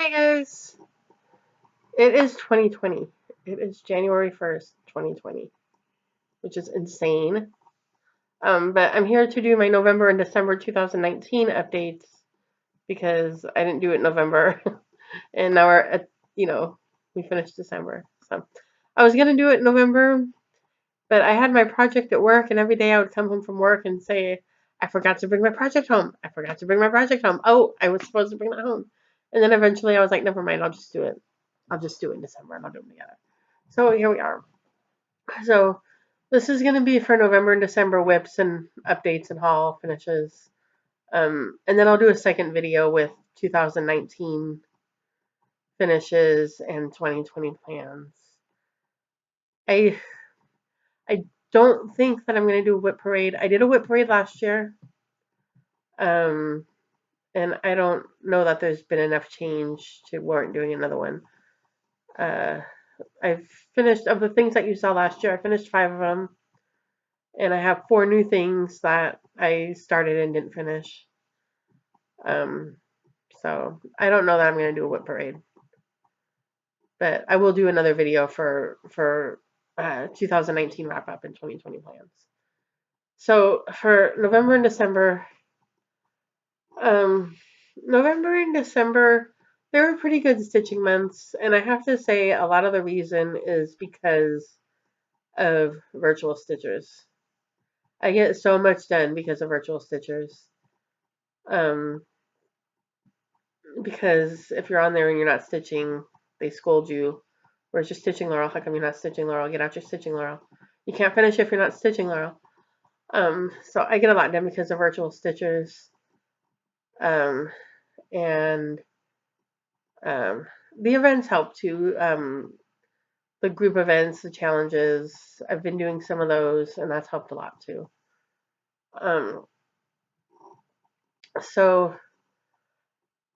Hey guys, it is 2020. It is January 1st, 2020, which is insane. But I'm here to do my November and December 2019 updates because I didn't do it in November, and now we're at, we finished December. So I was gonna do it in November, but I had my project at work, and every day I would come home from work and say, I forgot to bring my project home. I forgot to bring my project home. Oh, I was supposed to bring that home. And then eventually I was like, never mind, I'll just do it. I'll just do it in December and I'll do them together. So here we are. So this is going to be for November and December WIPs and updates and haul finishes. And then I'll do a second video with 2019 finishes and 2020 plans. I I don't think that I'm going to do a WIP parade. I did a WIP parade last year. And I don't know that there's been enough change to warrant doing another one. I've finished, of the things that you saw last year, I finished 5 of them. And I have 4 new things that I started and didn't finish. So I don't know that I'm going to do a WIP parade. But I will do another video for 2019 wrap up and 2020 plans. So for November and December, November and December, they were pretty good stitching months. And I have to say a lot of the reason is because of virtual stitchers. I get so much done because of virtual stitchers. Because if you're on there and you're not stitching, they scold you. Where's your stitching, Laurel? How come you're not stitching, Laurel? Get out your stitching, Laurel. You can't finish if you're not stitching, Laurel. So I get a lot done because of virtual stitchers. And the events help too. The group events, the challenges. I've been doing some of those, and that's helped a lot too. So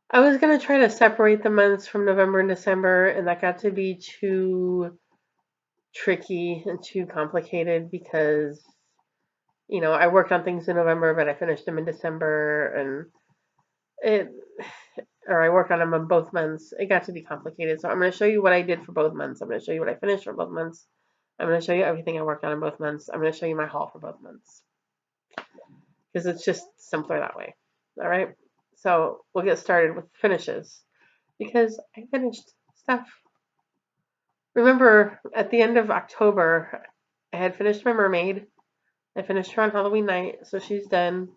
I was going to try to separate the months from November and December, and that got to be too tricky and too complicated because, I worked on things in November, but I finished them in December, or I worked on them in both months. It got to be complicated. So I'm going to show you what I did for both months. I'm going to show you what I finished for both months. I'm going to show you everything I worked on in both months. I'm going to show you my haul for both months because it's just simpler that way. All right. So we'll get started with finishes because I finished stuff. Remember, at the end of October, I had finished my mermaid. I finished her on Halloween night, so she's done.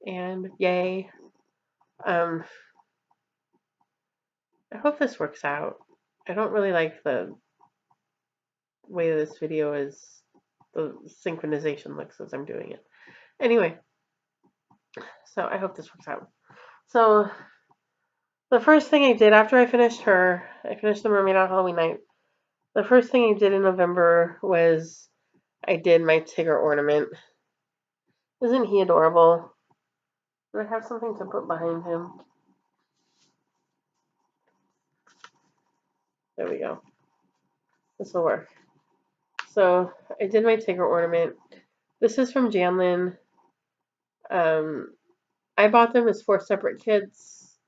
And yay. I hope this works out. I don't really like the way this video is, the synchronization looks as I'm doing it. Anyway, so I hope this works out. So the first thing I did after I finished her, I finished the mermaid on Halloween night. The first thing I did in November was I did my Tigger ornament. Isn't he adorable? Do I have something to put behind him? There we go. This will work. So I did my Tigger ornament. This is from Janlin. I bought them as 4 separate kits.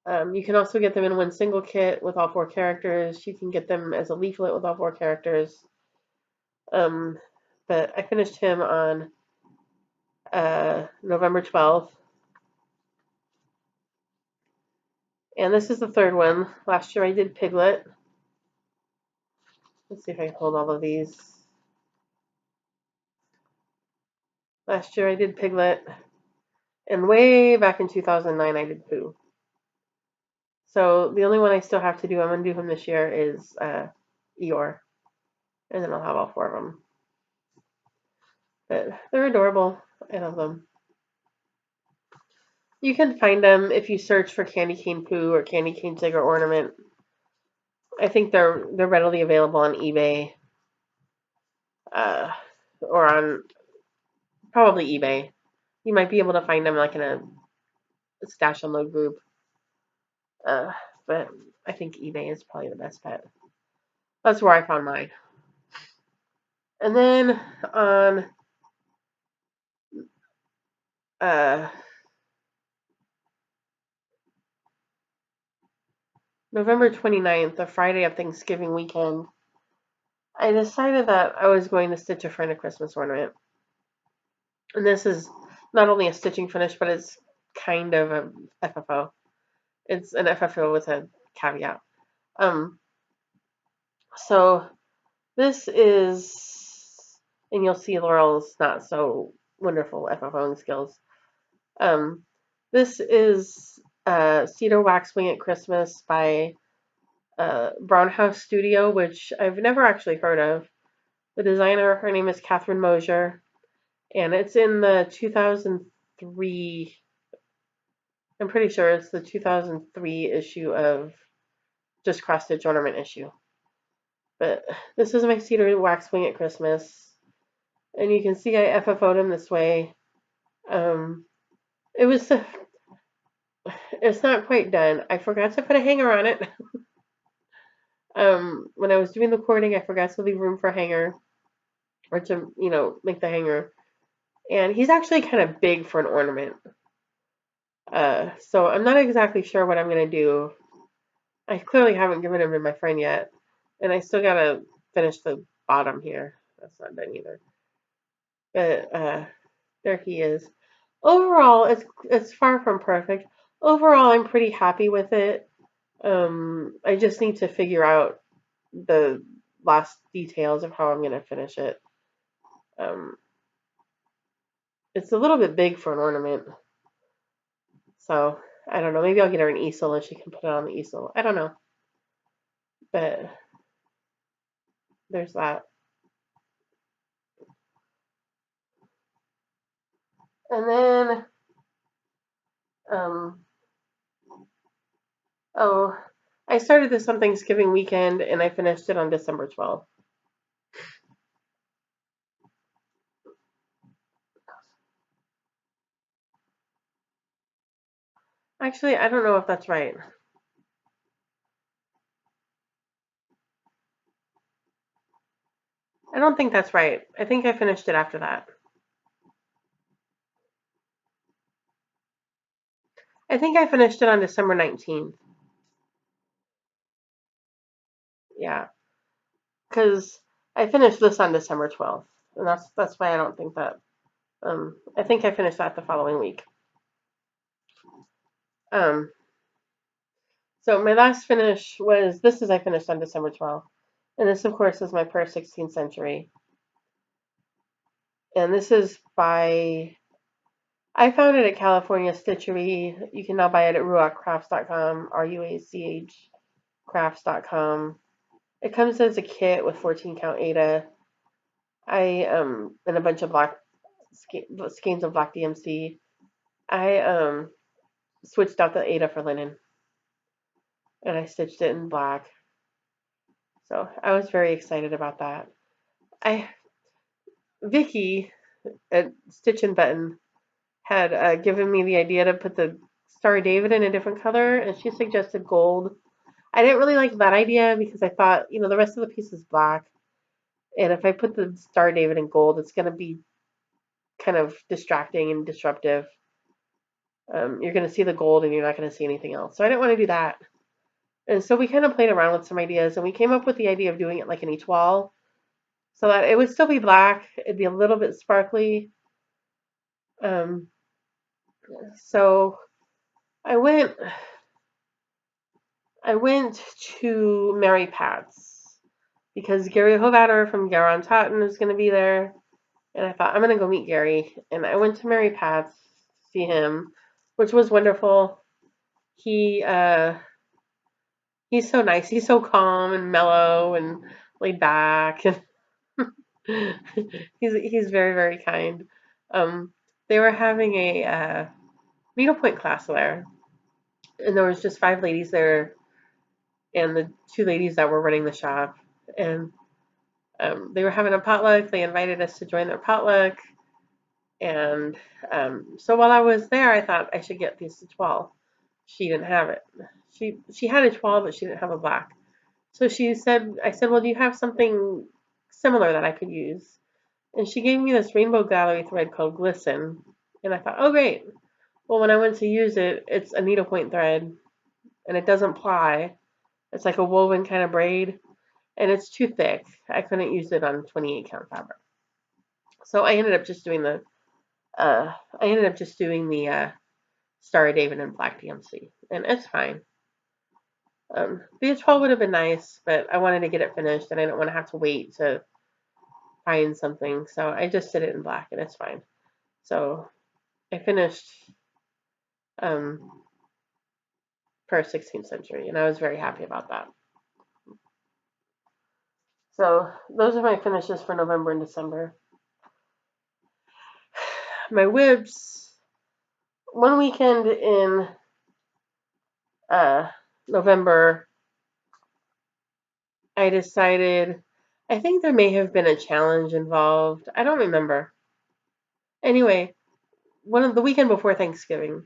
You can also get them in one single kit with all 4 characters. You can get them as a leaflet with all 4 characters. But I finished him on November 12th. And this is the 3rd one. Last year I did Piglet. Let's see if I can hold all of these. Last year I did Piglet. And way back in 2009 I did Pooh. So the only one I still have to do, I'm going to do him this year, is Eeyore. And then I'll have all 4 of them. But they're adorable. I love them. You can find them if you search for Candy Cane Pooh or Candy Cane Tigger Ornament. I think they're readily available on eBay. Or on probably eBay. You might be able to find them like in a stash unload group. But I think eBay is probably the best bet. That's where I found mine. And then on November 29th, the Friday of Thanksgiving weekend, I decided that I was going to stitch a friend a Christmas ornament. And this is not only a stitching finish, but it's kind of a FFO. It's an FFO with a caveat. So this is, and you'll see Laurel's not so wonderful FFOing skills. Um, this is Cedar Wax Wing at Christmas by Brown House Studio, which I've never actually heard of. The designer, her name is Catherine Mosier, and it's in the 2003, I'm pretty sure it's the 2003 issue of Just Cross Stitch Ornament issue. But this is my Cedar Wax Wing at Christmas. And you can see I FFO'd him this way. It was, it's not quite done. I forgot to put a hanger on it. When I was doing the cording, I forgot to leave room for a hanger. Or to, make the hanger. And he's actually kind of big for an ornament. So I'm not exactly sure what I'm going to do. I clearly haven't given him to my friend yet. And I still got to finish the bottom here. That's not done either. But there he is. Overall, it's far from perfect. Overall, I'm pretty happy with it. I just need to figure out the last details of how I'm going to finish it. It's a little bit big for an ornament. So, I don't know. Maybe I'll get her an easel and she can put it on the easel. I don't know. But there's that. And then, oh, I started this on Thanksgiving weekend and I finished it on December 12th. Actually, I don't know if that's right. I don't think that's right. I think I finished it after that. I think I finished it on December 19th. Yeah. Because I finished this on December 12th. And that's why I don't think that. I think I finished that the following week. So my last finish was, I finished on December 12th. And this, of course, is my Per 16th Century. And this is by, I found it at California Stitchery. You can now buy it at ruachcrafts.com, RUACH crafts.com. It comes as a kit with 14 count Aida. And a bunch of black skeins of black DMC. I switched out the Aida for linen. And I stitched it in black. So I was very excited about that. Vicky at Stitch and Button had given me the idea to put the Star David in a different color, and she suggested gold. I didn't really like that idea because I thought, the rest of the piece is black, and if I put the Star David in gold, it's going to be kind of distracting and disruptive. You're going to see the gold and you're not going to see anything else. So I didn't want to do that. And so we kind of played around with some ideas, and we came up with the idea of doing it like an etoile, so that it would still be black. It'd be a little bit sparkly. So I went to Mary Pat's because Gary Hovatter from Garon Totten is going to be there. And I thought, I'm going to go meet Gary. And I went to Mary Pat's to see him, which was wonderful. He's so nice. He's so calm and mellow and laid back. And he's very, very kind. They were having a needlepoint class there. And there was just 5 ladies there and the 2 ladies that were running the shop. And they were having a potluck. They invited us to join their potluck. And so while I was there, I thought I should get this etoile. She didn't have it. She had a etoile, but she didn't have a black. So I said, well, do you have something similar that I could use? And she gave me this rainbow gallery thread called Glisten. And I thought, oh, great. Well, when I went to use it, it's a needlepoint thread, and it doesn't ply. It's like a woven kind of braid, and it's too thick. I couldn't use it on 28 count fabric. So I ended up just doing the Starry David and Black DMC, and it's fine. The 12 would have been nice, but I wanted to get it finished, and I didn't want to have to wait to find something, so I just did it in black, and it's fine. So I finished for 16th century, and I was very happy about that. So those are my finishes for November and December. My WIPs, one weekend in November, I decided, I think there may have been a challenge involved. I don't remember. Anyway, one of the weekend before Thanksgiving,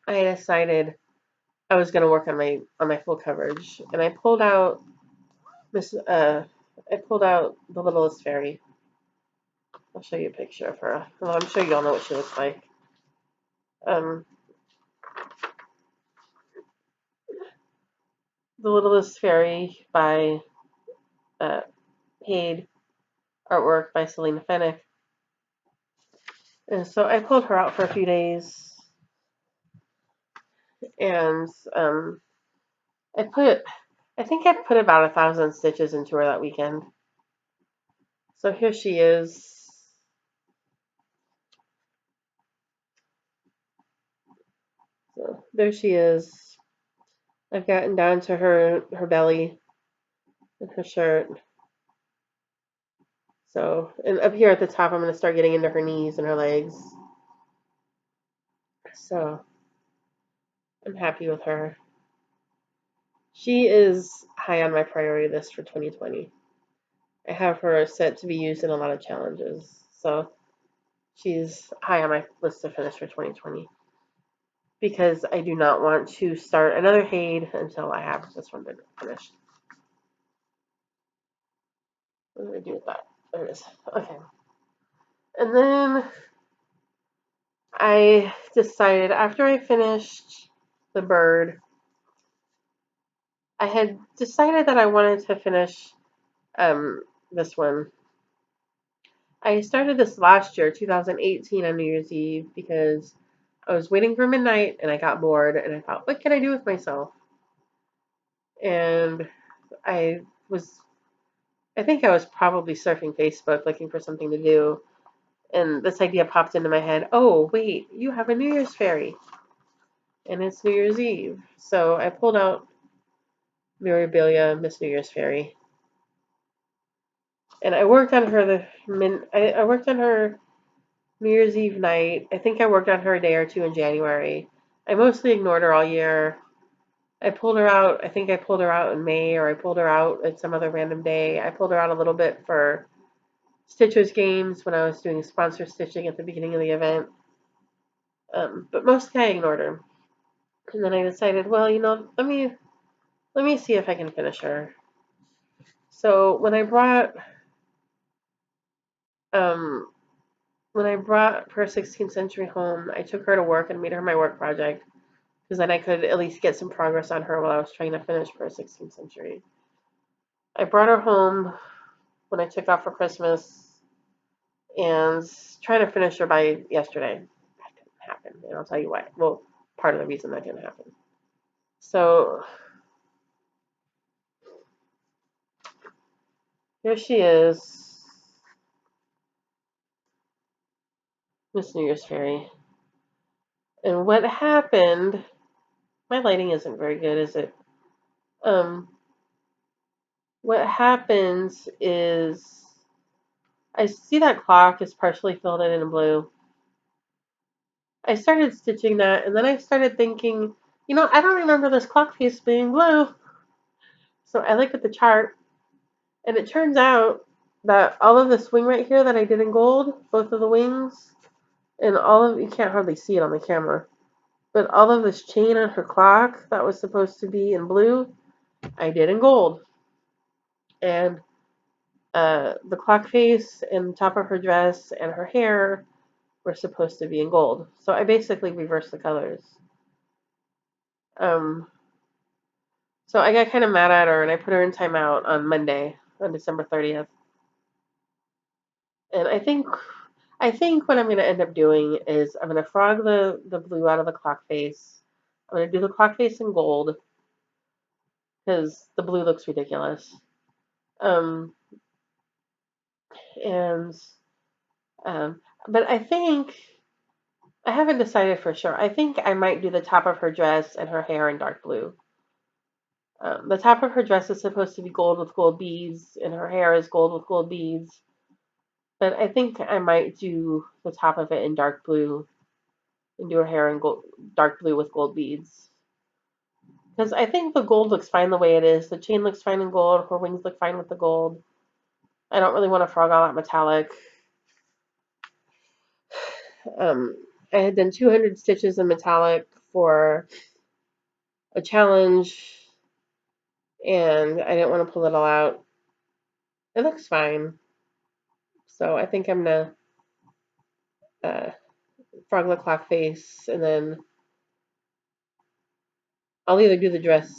I decided I was going to work on my full coverage, and I pulled out the Littlest Fairy. I'll show you a picture of her. Well, I'm sure you all know what she looks like. The Littlest Fairy by Paid, artwork by Selena Fennick. And so I pulled her out for a few days, and I think I put about 1,000 stitches into her that weekend. So here she is. So there she is. I've gotten down to her belly and her shirt. So, and up here at the top, I'm going to start getting into her knees and her legs. So, I'm happy with her. She is high on my priority list for 2020. I have her set to be used in a lot of challenges. So, she's high on my list to finish for 2020. Because I do not want to start another Haid until I have this one finished. What do I do with that? There it is. Okay. And then I decided after I finished the bird, I had decided that I wanted to finish this one. I started this last year, 2018, on New Year's Eve, because I was waiting for midnight and I got bored and I thought, what can I do with myself? And I think I was probably surfing Facebook looking for something to do. And this idea popped into my head. Oh, wait, you have a New Year's fairy. And it's New Year's Eve. So I pulled out Mirabilia, Miss New Year's Fairy. And I worked on her I worked on her New Year's Eve night. I think I worked on her a day or two in January. I mostly ignored her all year. I pulled her out. I think I pulled her out in May, or I pulled her out at some other random day. I pulled her out a little bit for Stitchers games when I was doing sponsor stitching at the beginning of the event. But mostly I ignored her. And then I decided, well, let me see if I can finish her. So when I brought her 16th century home, I took her to work and made her my work project, because then I could at least get some progress on her while I was trying to finish her 16th century. I brought her home when I took off for Christmas and trying to finish her by yesterday. That didn't happen, and I'll tell you why. Well, part of the reason that didn't happen. So here she is, Miss New Year's Fairy. And what happened, my lighting isn't very good, is it? What happens is, I see that clock is partially filled in blue. I started stitching that, and then I started thinking, I don't remember this clock piece being blue. So I looked at the chart, and it turns out that all of this wing right here that I did in gold, both of the wings, and you can't hardly see it on the camera, but all of this chain on her clock that was supposed to be in blue, I did in gold. And the clock face and top of her dress and her hair were supposed to be in gold. So I basically reversed the colors. So I got kind of mad at her and I put her in timeout on Monday, on December 30th. And I think what I'm going to end up doing is I'm going to frog the blue out of the clock face. I'm going to do the clock face in gold because the blue looks ridiculous. Um, and um, but I haven't decided for sure. I think I might do the top of her dress and her hair in dark blue. The top of her dress is supposed to be gold with gold beads, and her hair is gold with gold beads. But I think I might do the top of it in dark blue and do her hair in dark blue with gold beads. Because I think the gold looks fine the way it is. The chain looks fine in gold. Her wings look fine with the gold. I don't really want to frog all that metallic. Um, I had done 200 stitches in metallic for a challenge, and I didn't want to pull it all out. It looks fine. So I think I'm going to frog the clock face, and then I'll either do the dress.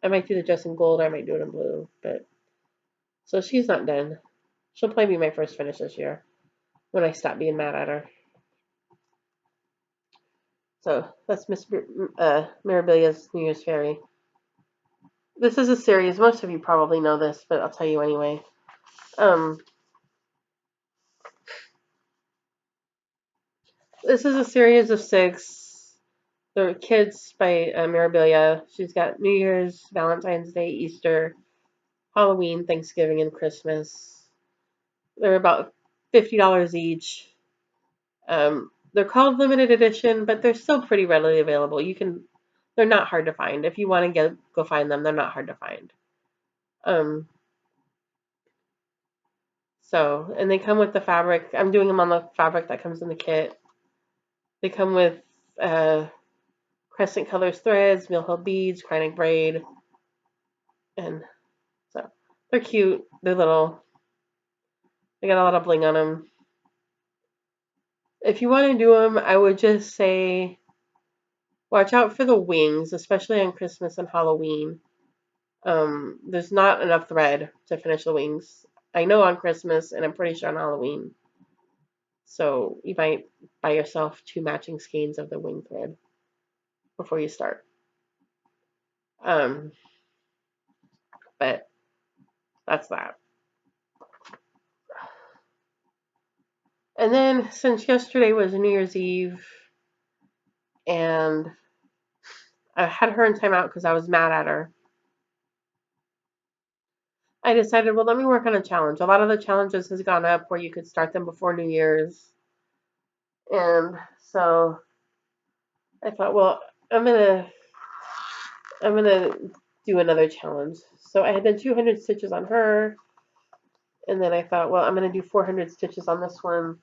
I might do the dress in gold, or I might do it in blue. But so she's not done. She'll probably be my first finish this year when I stop being mad at her. So that's Miss Mirabilia's New Year's Fairy. This is a series. Most of you probably know this, but I'll tell you anyway. This is a series of 6. They're kids by Mirabilia. She's got New Year's, Valentine's Day, Easter, Halloween, Thanksgiving, and Christmas. They're about $50 each. They're called limited edition, but they're still pretty readily available. They're not hard to find. If you want to go find them, they're not hard to find. And they come with the fabric. I'm doing them on the fabric that comes in the kit. They come with crescent colors threads, mill hill beads, Kreinik braid, and so they're cute. They're little. They got a lot of bling on them. If you want to do them, I would just say watch out for the wings, especially on Christmas and Halloween. There's not enough thread to finish the wings. I know on Christmas, and I'm pretty sure on Halloween. So you might buy yourself 2 matching skeins of the wing thread before you start. But that's that. And then since yesterday was New Year's Eve, and I had her in timeout because I was mad at her, I decided, well, let me work on a challenge. A lot of the challenges has gone up where you could start them before New Year's. And so I thought, well, I'm gonna do another challenge. So I had done 200 stitches on her, and then I thought, well, I'm gonna do 400 stitches on this one.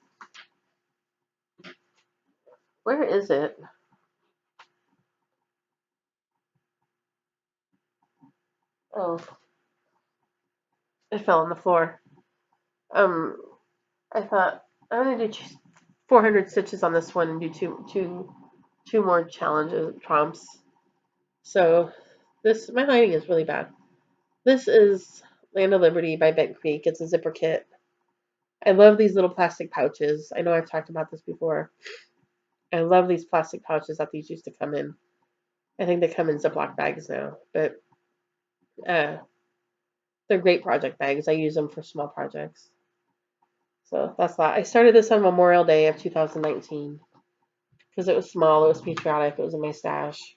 Where is it? Oh, it fell on the floor. I thought I'm gonna do 400 stitches on this one and do two more challenges prompts. So my lighting is really bad. This is Lana Liberty by Bent Creek. It's a zipper kit. I love these little plastic pouches. I know I've talked about this before. I love these plastic pouches that these used to come in. I think they come in Ziploc bags now, but they're great project bags. I use them for small projects. So that's that. I started this on Memorial Day of 2019 because it was small, it was patriotic, it was in my stash.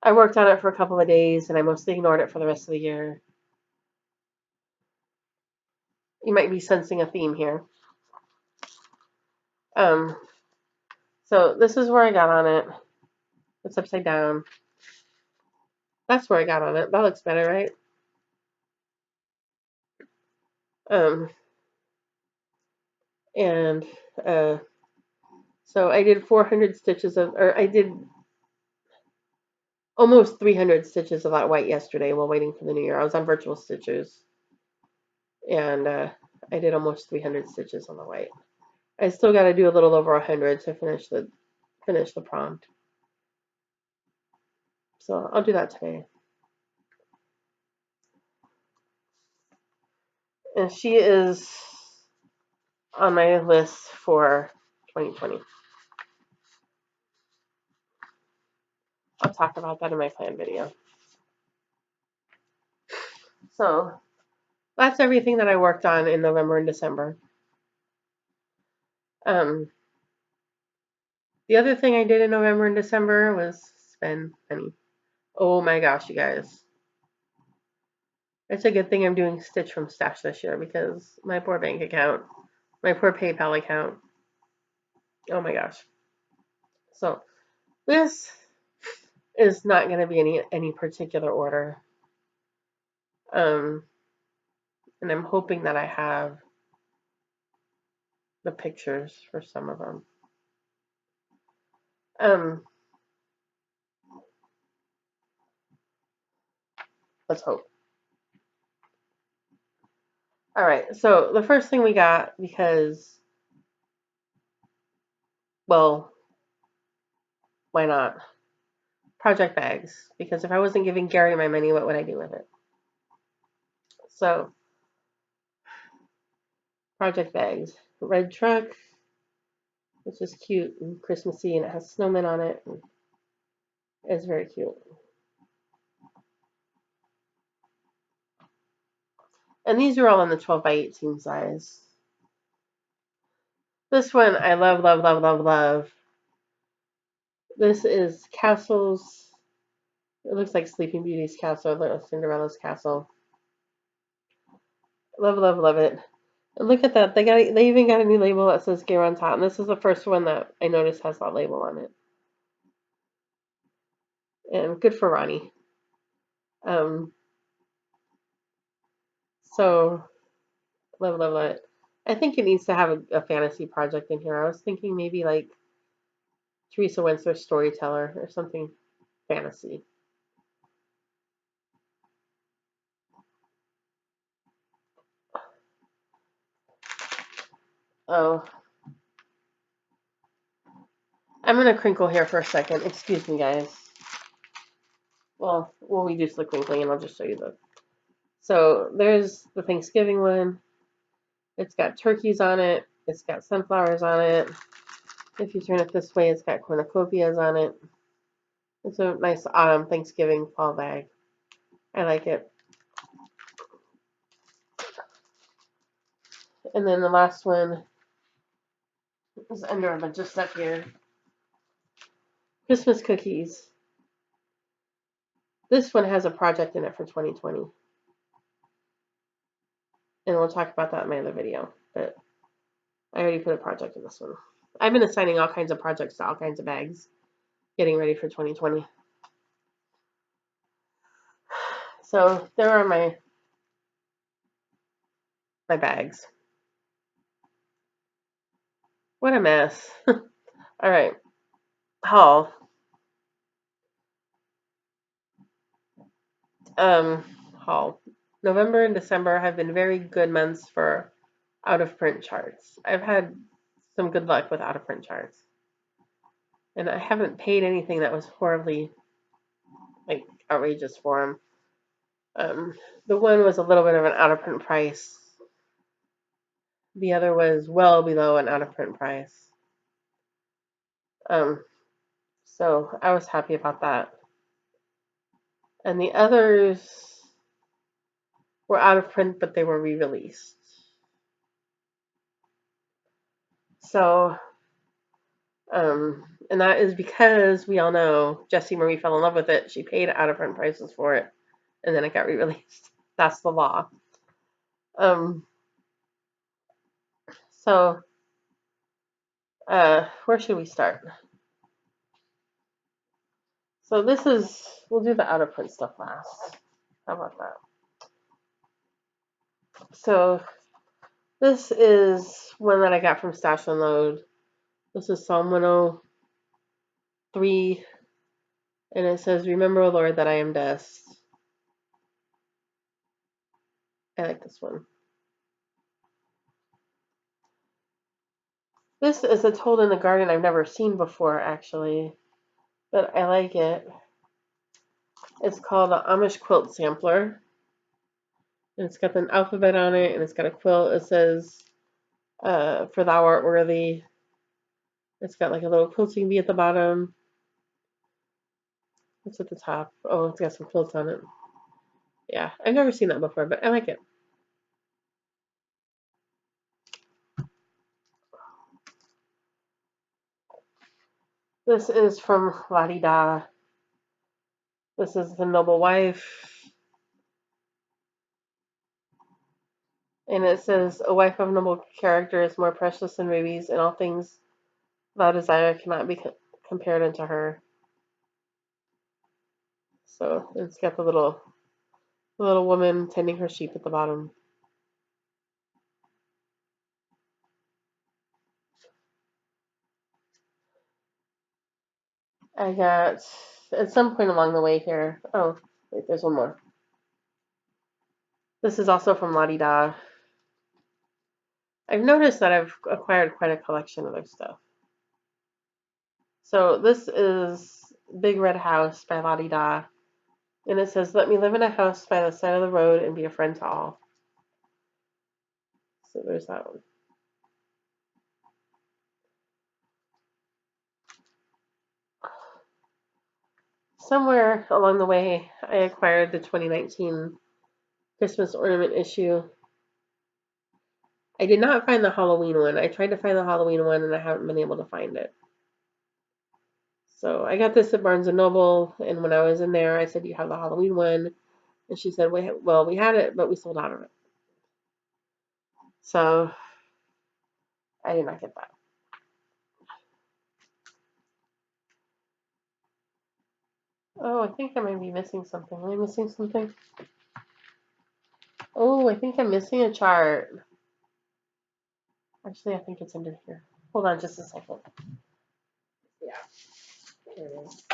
I worked on it for a couple of days and I mostly ignored it for the rest of the year. You might be sensing a theme here. So this is where I got on it. It's upside down. That's where I got on it. That looks better, right? And so I did 400 stitches or I did almost 300 stitches of that white yesterday while waiting for the new year. I was on virtual stitches, and I did almost 300 stitches on the white. I still got to do a little over 100 to finish the prompt. So I'll do that today. And she is on my list for 2020. I'll talk about that in my plan video. So that's everything that I worked on in November and December. The other thing I did in November and December was spend money. Oh my gosh, you guys. It's a good thing I'm doing Stitch from Stash this year because my poor bank account, my poor PayPal account. Oh my gosh. So this is not going to be any particular order. And I'm hoping that I have the pictures for some of them. Let's hope. All right, so the first thing we got, because, well, why not? Project bags, because if I wasn't giving Gary my money, what would I do with it? So, project bags. Red truck, which is cute and Christmassy, and it has snowmen on it. It's very cute. And these are all in the 12 by 18 size. This one I love, love, love, love, love. This is Castle's. It looks like Sleeping Beauty's castle, Cinderella's castle. Love, love, love it. And look at that. They even got a new label that says Gear on top. And this is the first one that I noticed has that label on it. And good for Ronnie. So love, love, love it. I think it needs to have a fantasy project in here. I was thinking maybe like Teresa Winster's Storyteller or something fantasy. Oh. I'm going to crinkle here for a second. Excuse me, guys. Well, we'll reduce the crinkling and I'll just show you the. So there's the Thanksgiving one. It's got turkeys on it. It's got sunflowers on it. If you turn it this way, it's got cornucopias on it. It's a nice autumn Thanksgiving fall bag. I like it. And then the last one is under a bunch of stuff here. Christmas cookies. This one has a project in it for 2020. And we'll talk about that in my other video. But I already put a project in this one. I've been assigning all kinds of projects to all kinds of bags, getting ready for 2020. So there are my bags. What a mess. All right. Haul. Haul. November and December have been very good months for out of print charts. I've had some good luck with out of print charts. And I haven't paid anything that was horribly like outrageous for them. The one was a little bit of an out of print price. The other was well below an out of print price. So I was happy about that. And the others were out of print, but they were re-released. So, and that is because we all know Jessie Marie fell in love with it. She paid out of print prices for it, and then it got re-released. That's the law. So, where should we start? So this is, we'll do the out of print stuff last. How about that? So this is one that I got from Stash and Load. This is Psalm 103, and it says, "Remember, O Lord, that I am dust." I like this one. This is a Told in the Garden I've never seen before, actually, but I like it. It's called the Amish Quilt Sampler. And it's got an alphabet on it, and it's got a quilt. It says, for thou art worthy. It's got like a little quilting bee at the bottom. What's at the top? Oh, it's got some quilts on it. Yeah, I've never seen that before, but I like it. This is from La Di Da. This is the Noble Wife. And it says, a wife of noble character is more precious than rubies, and all things thou desire cannot be compared unto her. So it's got the little woman tending her sheep at the bottom. I got, at some point along the way here, oh, wait, there's one more. This is also from La Di Da. I've noticed that I've acquired quite a collection of their stuff. So this is Big Red House by La Di Da. And it says, let me live in a house by the side of the road and be a friend to all. So there's that one. Somewhere along the way, I acquired the 2019 Christmas ornament issue. I did not find the Halloween one. I tried to find the Halloween one and I haven't been able to find it. So I got this at Barnes & Noble, and when I was in there, I said, you have the Halloween one? And she said, well, we had it, but we sold out of it. So I did not get that. Oh, I think I might be missing something. Am I missing something? Oh, I think I'm missing a chart. Actually, I think it's under here. Hold on just a second. Yeah, here it is.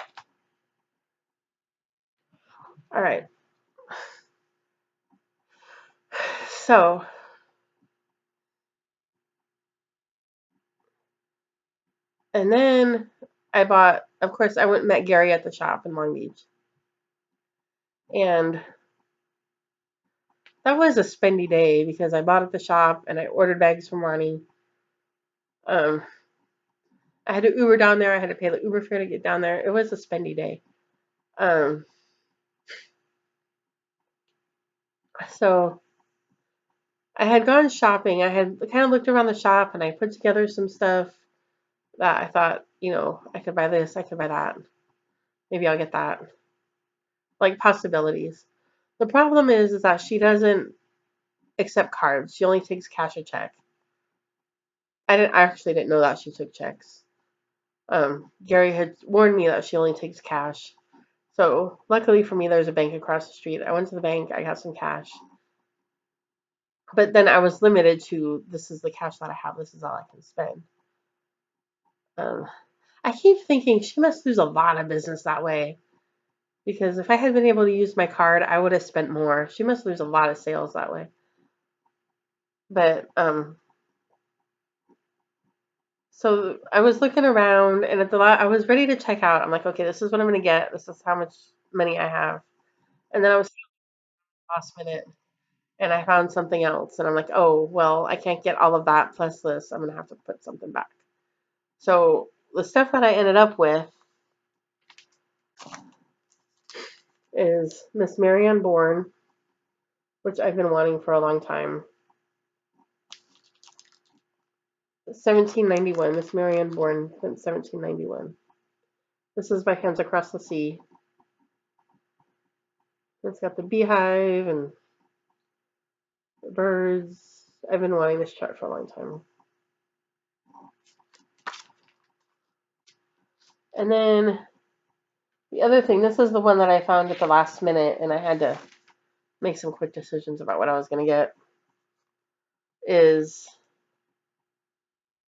All right. So, and then I bought, of course, I went and met Gary at the shop in Long Beach. And that was a spendy day because I bought at the shop and I ordered bags from Ronnie. I had to Uber down there. I had to pay the Uber fare to get down there. It was a spendy day. So I had gone shopping. I had kind of looked around the shop and I put together some stuff that I thought, I could buy this, I could buy that. Maybe I'll get that. Like possibilities. The problem is that she doesn't accept cards. She only takes cash or check. I actually didn't know that she took checks. Gary had warned me that she only takes cash. So luckily for me, there's a bank across the street. I went to the bank. I got some cash. But then I was limited to, this is the cash that I have. This is all I can spend. I keep thinking she must lose a lot of business that way. Because if I had been able to use my card, I would have spent more. She must lose a lot of sales that way. But so I was looking around, and I was ready to check out. I'm like, okay, this is what I'm going to get. This is how much money I have. And then I was last minute, and I found something else, and I'm like, oh, well, I can't get all of that plus this. I'm going to have to put something back. So the stuff that I ended up with is Miss Marianne Bourne, which I've been wanting for a long time. 1791, Miss Marianne Bourne, 1791. This is by Hands Across the Sea. It's got the beehive and the birds. I've been wanting this chart for a long time. And then the other thing, this is the one that I found at the last minute, and I had to make some quick decisions about what I was going to get, is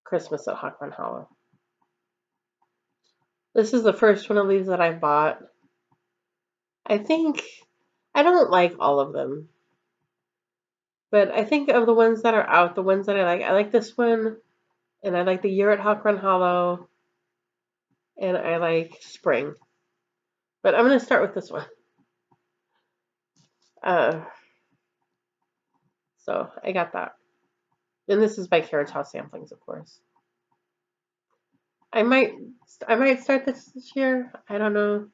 Christmas at Hockman Hollow. This is the first one of these that I've bought. I think I don't like all of them, but I think of the ones that are out, the ones that I like this one, and I like the Year at Hockman Hollow, and I like Spring. But I'm going to start with this one. Uh, so I got that. And this is by Carriage House Samplings, of course. I might I might start this year. I don't know.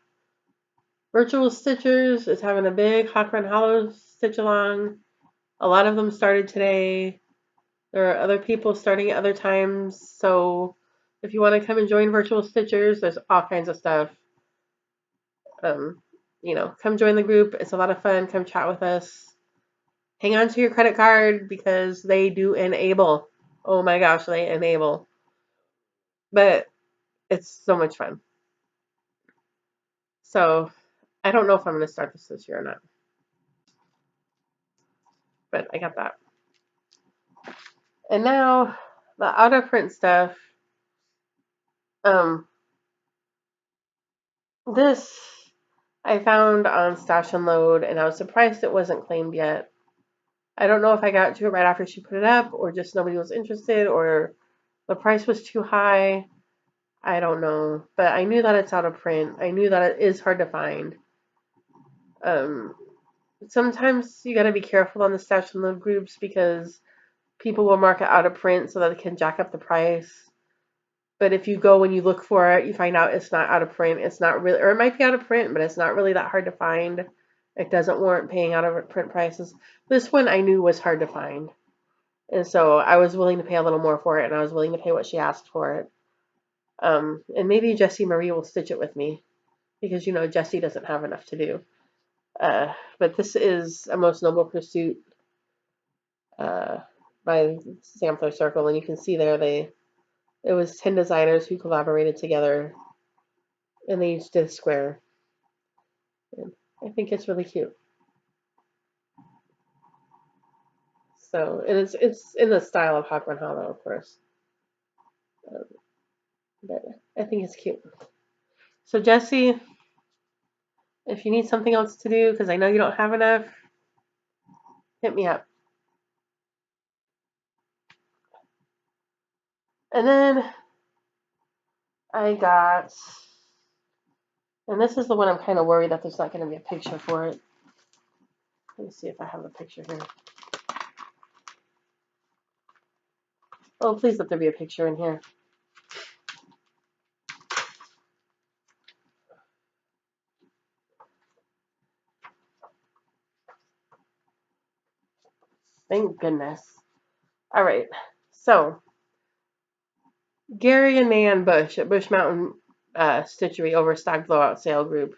Virtual Stitchers is having a big Hockman Hollow stitch along. A lot of them started today. There are other people starting at other times. So if you want to come and join Virtual Stitchers, there's all kinds of stuff. Um, come join the group. It's a lot of fun. Come chat with us. Hang on to your credit card because they do enable. Oh my gosh, they enable. But it's so much fun. So I don't know if I'm going to start this year or not. But I got that. And now the out of print stuff. This I found on Stash and Load, and I was surprised it wasn't claimed yet. I don't know if I got to it right after she put it up, or just nobody was interested, or the price was too high. I don't know, but I knew that it's out of print. I knew that it is hard to find. Sometimes you got to be careful on the Stash and Load groups because people will mark it out of print so that they can jack up the price. But if you go and you look for it, you find out it's not out of print. It's not really, or it might be out of print, but it's not really that hard to find. It doesn't warrant paying out of print prices. This one I knew was hard to find. And so I was willing to pay a little more for it, and I was willing to pay what she asked for it. And maybe Jessie Marie will stitch it with me because, Jessie doesn't have enough to do. But this is A Most Noble Pursuit by Sampler Circle, and you can see there it was 10 designers who collaborated together, and they each did a square. And I think it's really cute. So, and it's in the style of Hockman Hollow, of course. But I think it's cute. So, Jessie, if you need something else to do, because I know you don't have enough, hit me up. And then I got, and this is the one I'm kind of worried that there's not going to be a picture for it. Let me see if I have a picture here. Oh, please let there be a picture in here. Thank goodness. All right. So, Gary and Mayanne Bush at Bush Mountain Stitchery Overstock Blowout Sale Group.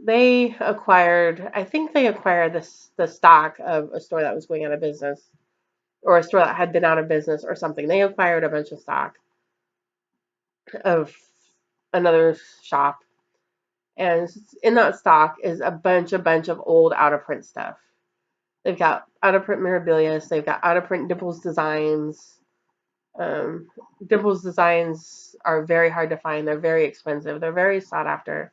I think they acquired the stock of a store that was going out of business, or a store that had been out of business or something. They acquired a bunch of stock of another shop, and in that stock is a bunch of old out of print stuff. They've got out of print Mirabilis. They've got out of print Dibbles Designs. Dibbles Designs are very hard to find. They're very expensive. They're very sought after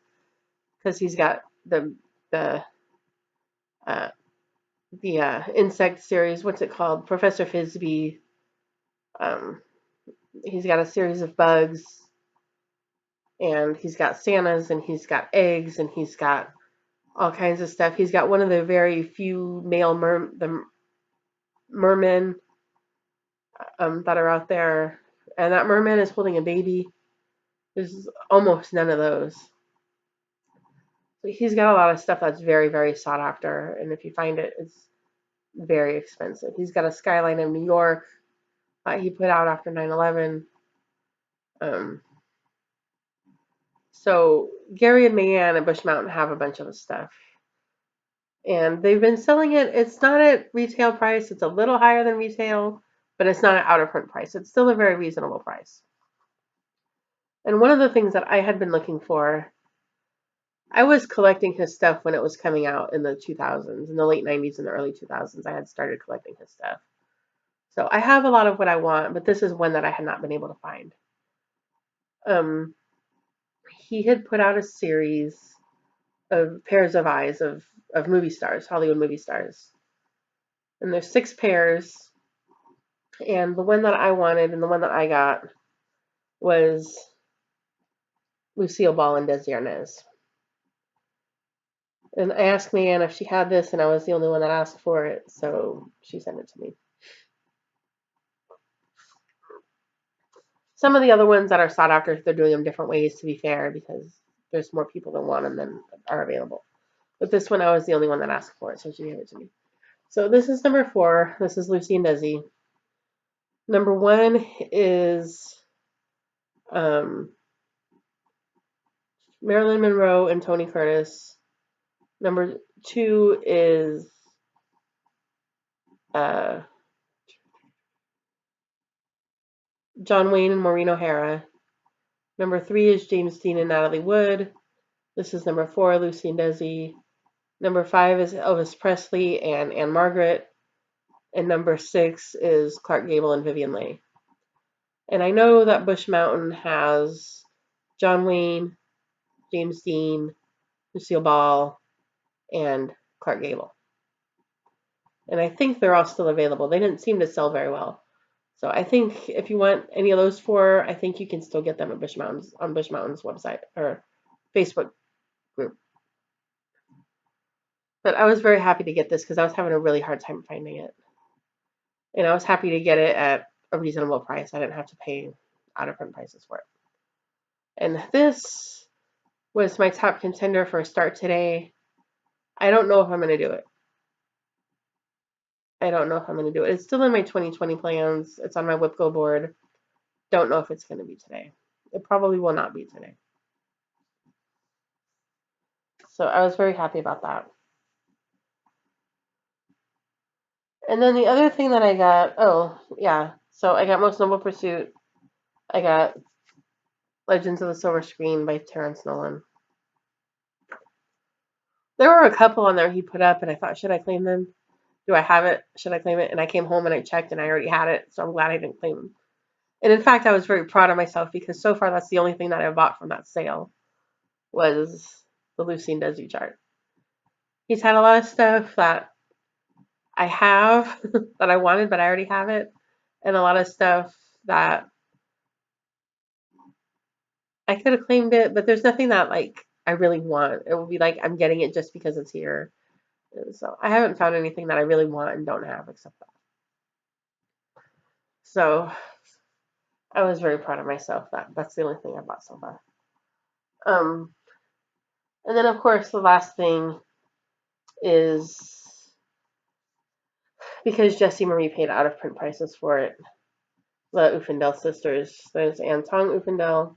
because he's got the uh, insect series. What's it called? Professor Frisbee. Um, he's got a series of bugs, and he's got Santas, and he's got eggs, and he's got all kinds of stuff. He's got one of the very few male mermen that are out there, and that merman is holding a baby. There's almost none of those. He's got a lot of stuff that's very, very sought after, and if you find it, it's very expensive. He's got a skyline of New York that he put out after 9/11. So Gary and Mayanne at Bush Mountain have a bunch of the stuff, and they've been selling it. It's not at retail price. It's a little higher than retail, but it's not an out of print price. It's still a very reasonable price. And one of the things that I had been looking for, I was collecting his stuff when it was coming out in the 2000s, in the late 90s and the early 2000s. I had started collecting his stuff. So I have a lot of what I want, but this is one that I had not been able to find. He had put out a series of pairs of eyes of movie stars, Hollywood movie stars. And there's 6 pairs. And the one that I wanted and the one that I got was Lucille Ball and Desi Arnaz. And I asked Marianne if she had this, and I was the only one that asked for it, so she sent it to me. Some of the other ones that are sought after, they're doing them different ways, to be fair, because there's more people that want them than are available. But this one, I was the only one that asked for it, so she gave it to me. So this is number 4. This is Lucy and Desi. Number 1 is Marilyn Monroe and Tony Curtis. Number 2 is John Wayne and Maureen O'Hara. Number 3 is James Dean and Natalie Wood. This is number 4, Lucy and Desi. Number 5 is Elvis Presley and Anne Margaret. And number 6 is Clark Gable and Vivian Leigh. And I know that Bush Mountain has John Wayne, James Dean, Lucille Ball, and Clark Gable. And I think they're all still available. They didn't seem to sell very well. So I think if you want any of those 4, I think you can still get them at Bush Mountain's, on Bush Mountain's website or Facebook group. But I was very happy to get this because I was having a really hard time finding it. And I was happy to get it at a reasonable price. I didn't have to pay out of print prices for it. And this was my top contender for a start today. I don't know if I'm going to do it. It's still in my 2020 plans. It's on my WIP Go board. Don't know if it's going to be today. It probably will not be today. So I was very happy about that. And then the other thing that I got, so I got Most Noble Pursuit. I got Legends of the Silver Screen by Terrence Nolan. There were a couple on there he put up, and I thought, should I claim them? Do I have it? Should I claim it? And I came home and I checked, and I already had it, so I'm glad I didn't claim them. And in fact, I was very proud of myself because so far that's the only thing that I bought from that sale was the Lucy and Desi chart. He's had a lot of stuff that I have that I wanted, but I already have it, and a lot of stuff that I could have claimed it, but there's nothing that like I really want. It will be like I'm getting it just because it's here. And so I haven't found anything that I really want and don't have except that. So I was very proud of myself. That's the only thing I bought so far. And then of course the last thing is because Jessie Marie paid out of print prices for it. The Ufendel sisters. There's Anton Ufendel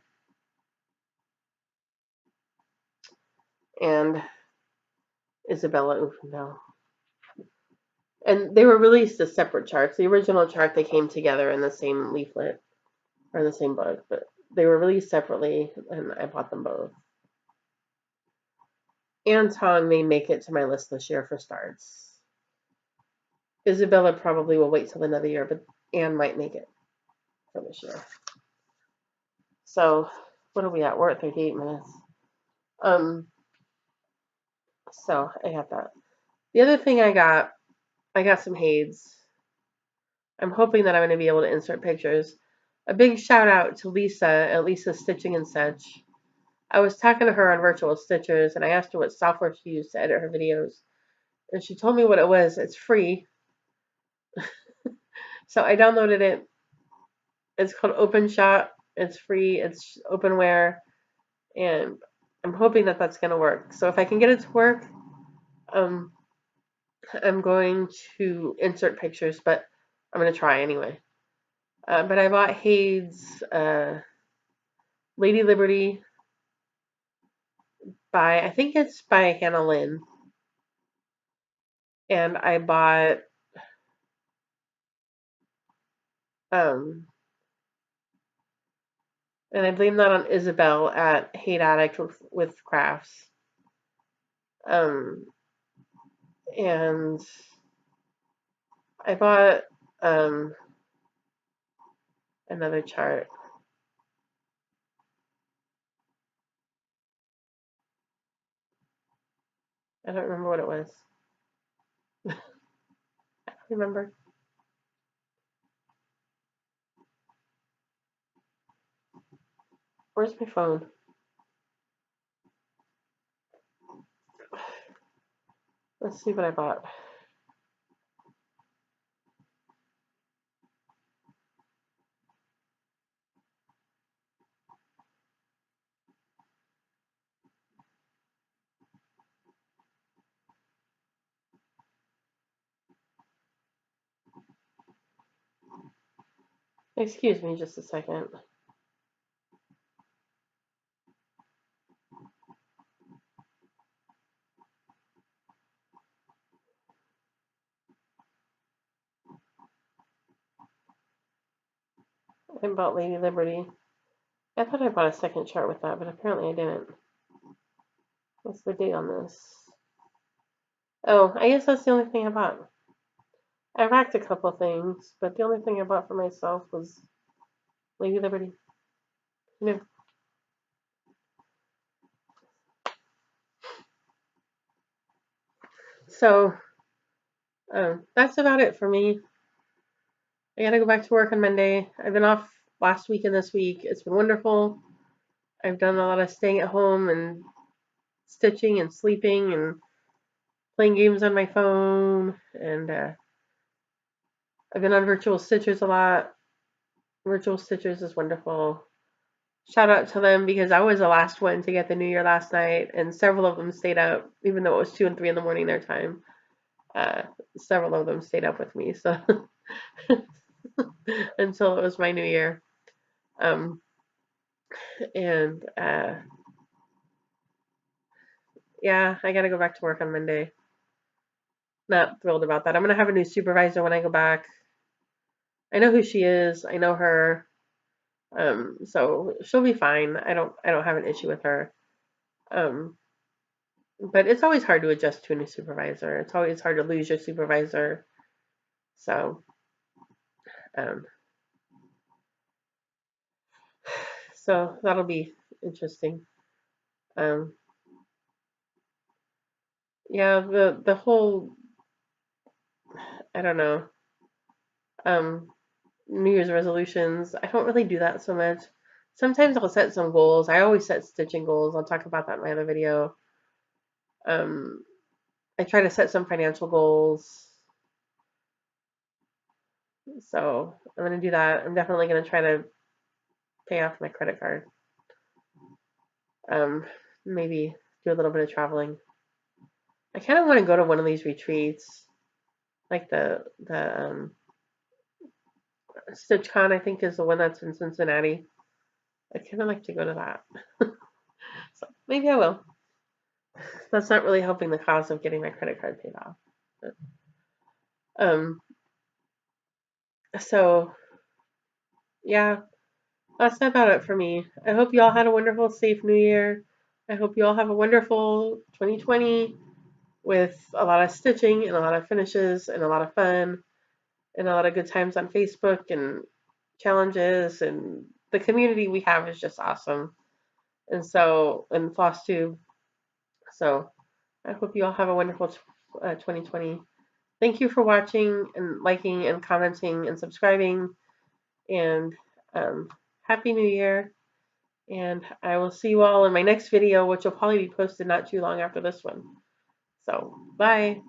and Isabella Ufendel. And they were released as separate charts. The original chart, they came together in the same leaflet or in the same book, but they were released separately, and I bought them both. Anton may make it to my list this year for starts. Isabella probably will wait till another year, but Anne might make it for this year. So, what are we at? We're at 38 minutes. So I got that. The other thing I got some Hades. I'm hoping that I'm going to be able to insert pictures. A big shout out to Lisa at Lisa's Stitching and Such. I was talking to her on Virtual Stitchers, and I asked her what software she used to edit her videos. And she told me what it was. It's free. So I downloaded it. It's called OpenShot. It's free. It's openware. And I'm hoping that that's going to work. So if I can get it to work, I'm going to insert pictures, but I'm going to try anyway. But I bought Hades Lady Liberty I think it's by Hannah Lynn. And I bought and I blame that on Isabel at Hate Addict with Crafts. And I bought another chart. I don't remember what it was. I don't remember. Where's my phone? Let's see what I bought. Excuse me just a second. I bought Lady Liberty. I thought I bought a second chart with that, but apparently I didn't. What's the date on this? Oh, I guess that's the only thing I bought. I racked a couple things, but the only thing I bought for myself was Lady Liberty. You know. So, that's about it for me. I gotta go back to work on Monday. I've been off last week and this week. It's been wonderful. I've done a lot of staying at home and stitching and sleeping and playing games on my phone. And I've been on Virtual Stitchers a lot. Virtual Stitchers is wonderful. Shout out to them because I was the last one to get the New Year last night, and several of them stayed up, even though it was 2 and 3 in the morning their time. Several of them stayed up with me, so until it was my New Year. And yeah, I gotta go back to work on Monday. Not thrilled about that. I'm gonna have a new supervisor when I go back. I know who she is. I know her. So she'll be fine. I don't have an issue with her. Um, but it's always hard to adjust to a new supervisor. It's always hard to lose your supervisor. So, um, so that'll be interesting. Um, yeah, the whole, I don't know, um, New Year's resolutions. I don't really do that so much. Sometimes I'll set some goals. I always set stitching goals. I'll talk about that in my other video. Um, I try to set some financial goals. So I'm gonna do that. I'm definitely gonna try to pay off my credit card. Maybe do a little bit of traveling. I kind of want to go to one of these retreats, like the StitchCon. I think is the one that's in Cincinnati. I'd kind of like to go to that. So maybe I will. That's not really helping the cause of getting my credit card paid off. But, um. So yeah, that's about it for me. I hope you all had a wonderful, safe New Year. I hope you all have a wonderful 2020 with a lot of stitching and a lot of finishes and a lot of fun and a lot of good times on Facebook and challenges, and the community we have is just awesome. And so, and FlossTube. So I hope you all have a wonderful 2020. Thank you for watching and liking and commenting and subscribing. And Happy New Year. And I will see you all in my next video, which will probably be posted not too long after this one. So, bye.